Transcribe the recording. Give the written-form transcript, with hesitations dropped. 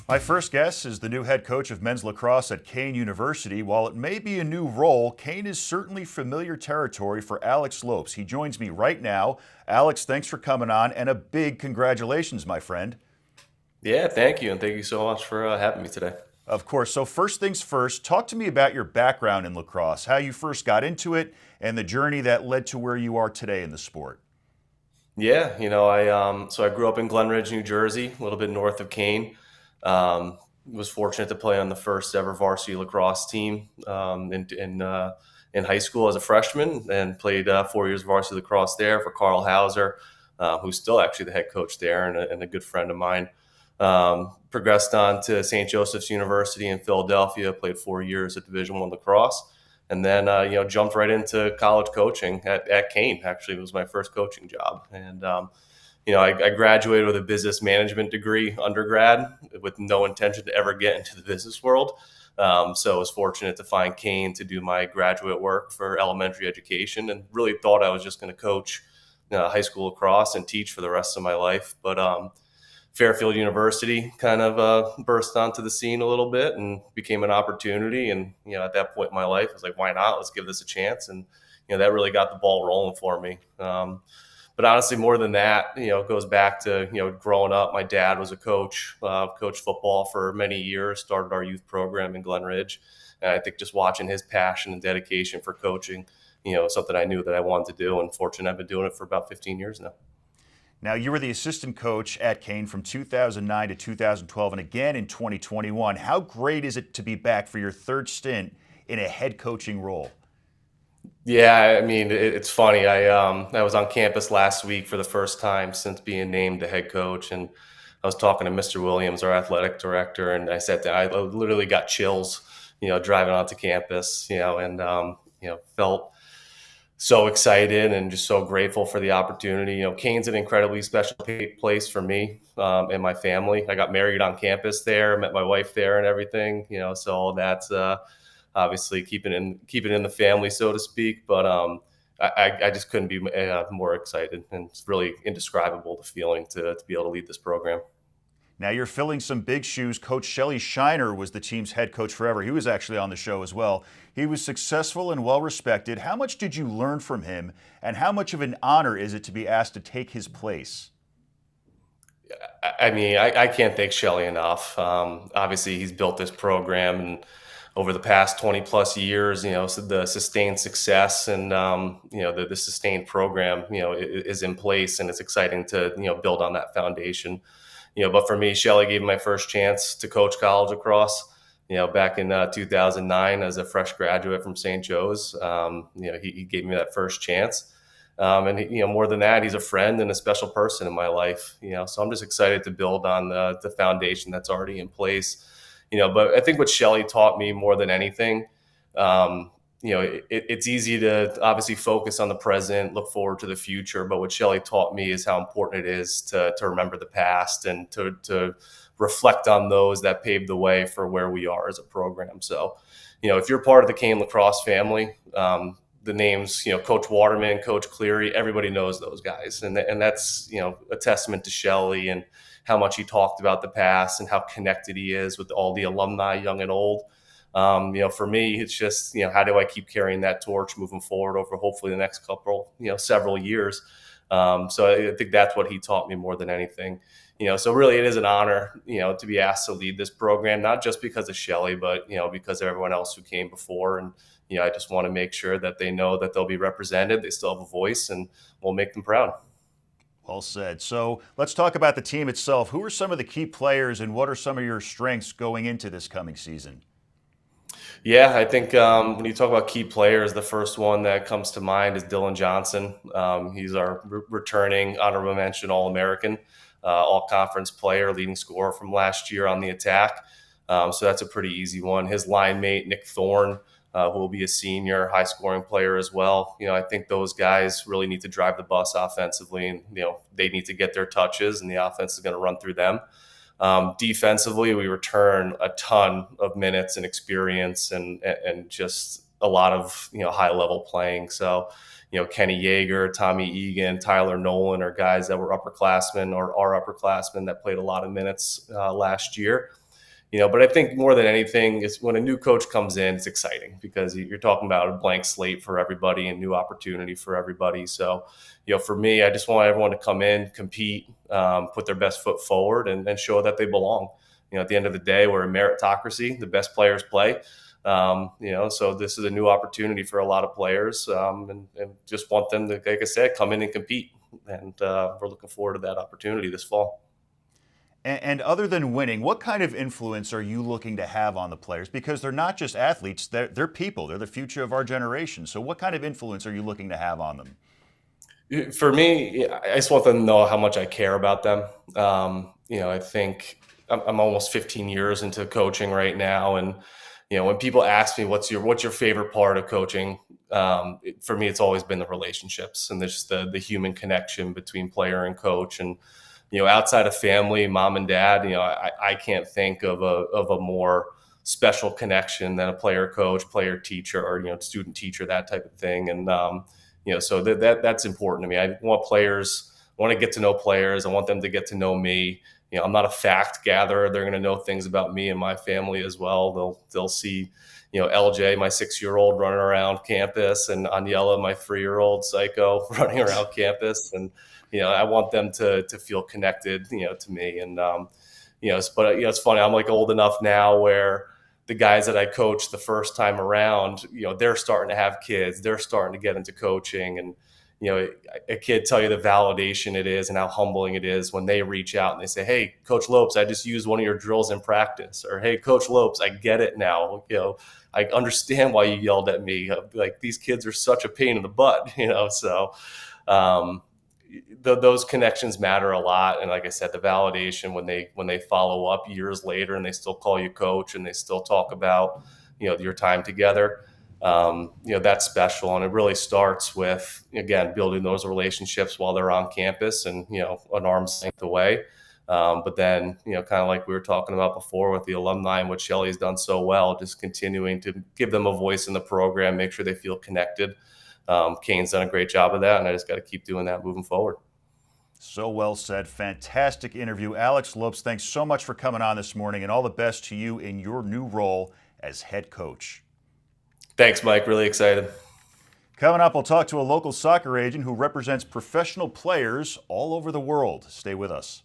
My first guest is the new head coach of men's lacrosse at Kean University. While it may be a new role, Kean is certainly familiar territory for Alex Lopes. He joins me right now. Alex, thanks for coming on, and a big congratulations, my friend. Yeah, thank you, and thank you so much for having me today. Of course. So, first things first, talk to me about your background in lacrosse, how you first got into it, and the journey that led to where you are today in the sport. Yeah, I grew up in Glen Ridge, New Jersey, a little bit north of Kean. Was fortunate to play on the first ever varsity lacrosse team in high school as a freshman, and played 4 years varsity lacrosse there for Carl Hauser, who's still actually the head coach there and a good friend of mine. Progressed on to St. Joseph's University in Philadelphia, played 4 years at Division I lacrosse, and then jumped right into college coaching at Kean. Actually, it was my first coaching job, and I graduated with a business management degree undergrad with no intention to ever get into the business world. So I was fortunate to find Kean to do my graduate work for elementary education, and really thought I was just going to coach high school lacrosse and teach for the rest of my life. But Fairfield University kind of burst onto the scene a little bit and became an opportunity. And at that point in my life, I was like, why not? Let's give this a chance. And that really got the ball rolling for me. But honestly, more than that, it goes back to growing up. My dad was a coach, coached football for many years. Started our youth program in Glen Ridge, and I think just watching his passion and dedication for coaching, something I knew that I wanted to do. And fortunate, I've been doing it for about 15 years now. Now, you were the assistant coach at Kean from 2009 to 2012 and again in 2021. How great is it to be back for your third stint in a head coaching role? Yeah, I mean, it's funny. I was on campus last week for the first time since being named the head coach, and I was talking to Mr. Williams, our athletic director, and I said that I literally got chills, driving onto campus, and felt so excited and just so grateful for the opportunity. Kean's an incredibly special place for me and my family. I got married on campus there, met my wife there, and everything. So all that's obviously keeping in the family, so to speak. But I just couldn't be more excited, and it's really indescribable the feeling to be able to lead this program. Now you're filling some big shoes. Coach Shelly Shiner was the team's head coach forever. He was actually on the show as well. He was successful and well respected. How much did you learn from him, and how much of an honor is it to be asked to take his place? I mean, I can't thank Shelly enough. Obviously, he's built this program, and over the past 20 plus years, so the sustained success and the sustained program, is in place, and it's exciting to build on that foundation. But for me, Shelly gave me my first chance to coach college lacrosse. Back in 2009 as a fresh graduate from St. Joe's. He gave me that first chance. More than that, he's a friend and a special person in my life. So I'm just excited to build on the foundation that's already in place. But I think what Shelly taught me more than anything, it's easy to obviously focus on the present, look forward to the future. But what Shelly taught me is how important it is to remember the past and to reflect on those that paved the way for where we are as a program. So, if you're part of the Kean lacrosse family, the names, Coach Waterman, Coach Cleary, everybody knows those guys. And that's, a testament to Shelly and how much he talked about the past and how connected he is with all the alumni, young and old. For me, it's just, how do I keep carrying that torch moving forward over hopefully the next couple, several years. So I think that's what he taught me more than anything. So really it is an honor, to be asked to lead this program, not just because of Shelly, but, because of everyone else who came before. And, I just want to make sure that they know that they'll be represented. They still have a voice, and we'll make them proud. Well said. So let's talk about the team itself. Who are some of the key players, and what are some of your strengths going into this coming season? Yeah, I think when you talk about key players, the first one that comes to mind is Dylan Johnson. He's our returning honorable mention All-American, all-conference player, leading scorer from last year on the attack. So that's a pretty easy one. His line mate, Nick Thorne, who will be a senior, high-scoring player as well. I think those guys really need to drive the bus offensively, and they need to get their touches, and the offense is going to run through them. Defensively, we return a ton of minutes and experience and just a lot of high level playing. So, Kenny Yeager, Tommy Egan, Tyler Nolan are guys that were upperclassmen or are upperclassmen that played a lot of minutes last year. But I think more than anything is when a new coach comes in, it's exciting because you're talking about a blank slate for everybody and new opportunity for everybody. So, for me, I just want everyone to come in, compete, put their best foot forward, and show that they belong. At the end of the day, we're a meritocracy. The best players play. So this is a new opportunity for a lot of players, and just want them to, like I said, come in and compete. And we're looking forward to that opportunity this fall. And other than winning, what kind of influence are you looking to have on the players? Because they're not just athletes, they're people. They're the future of our generation. So what kind of influence are you looking to have on them? For me, I just want them to know how much I care about them. I think I'm almost 15 years into coaching right now, and when people ask me what's your favorite part of coaching, for me, it's always been the relationships and just the human connection between player and coach. And outside of family, mom and dad, I can't think of a more special connection than a player coach, player teacher, or student teacher, that type of thing. And so that's important to me. I want players. I want to get to know players. I want them to get to know me. I'm not a fact gatherer. They're going to know things about me and my family as well. They'll see, LJ, my 6-year-old, running around campus, and Aniela, my 3-year-old psycho, running around campus. And I want them to feel connected, to me. And but it's funny. I'm like old enough now where the guys that I coached the first time around, they're starting to have kids. They're starting to get into coaching, and a kid tell you the validation it is and how humbling it is when they reach out and they say, "Hey, Coach Lopes, I just used one of your drills in practice," or, "Hey, Coach Lopes, I get it now. I understand why you yelled at me. Like, these kids are such a pain in the butt." So those connections matter a lot. And like I said, the validation when they follow up years later and they still call you coach and they still talk about your time together. That's special. And it really starts with, again, building those relationships while they're on campus and, an arm's length away. But then, kind of like we were talking about before with the alumni and what Shelly's done so well, just continuing to give them a voice in the program, make sure they feel connected. Kean's done a great job of that, and I just got to keep doing that moving forward. So well said. Fantastic interview. Alex Lopes, thanks so much for coming on this morning, and all the best to you in your new role as head coach. Thanks, Mike. Really excited. Coming up, we'll talk to a local soccer agent who represents professional players all over the world. Stay with us.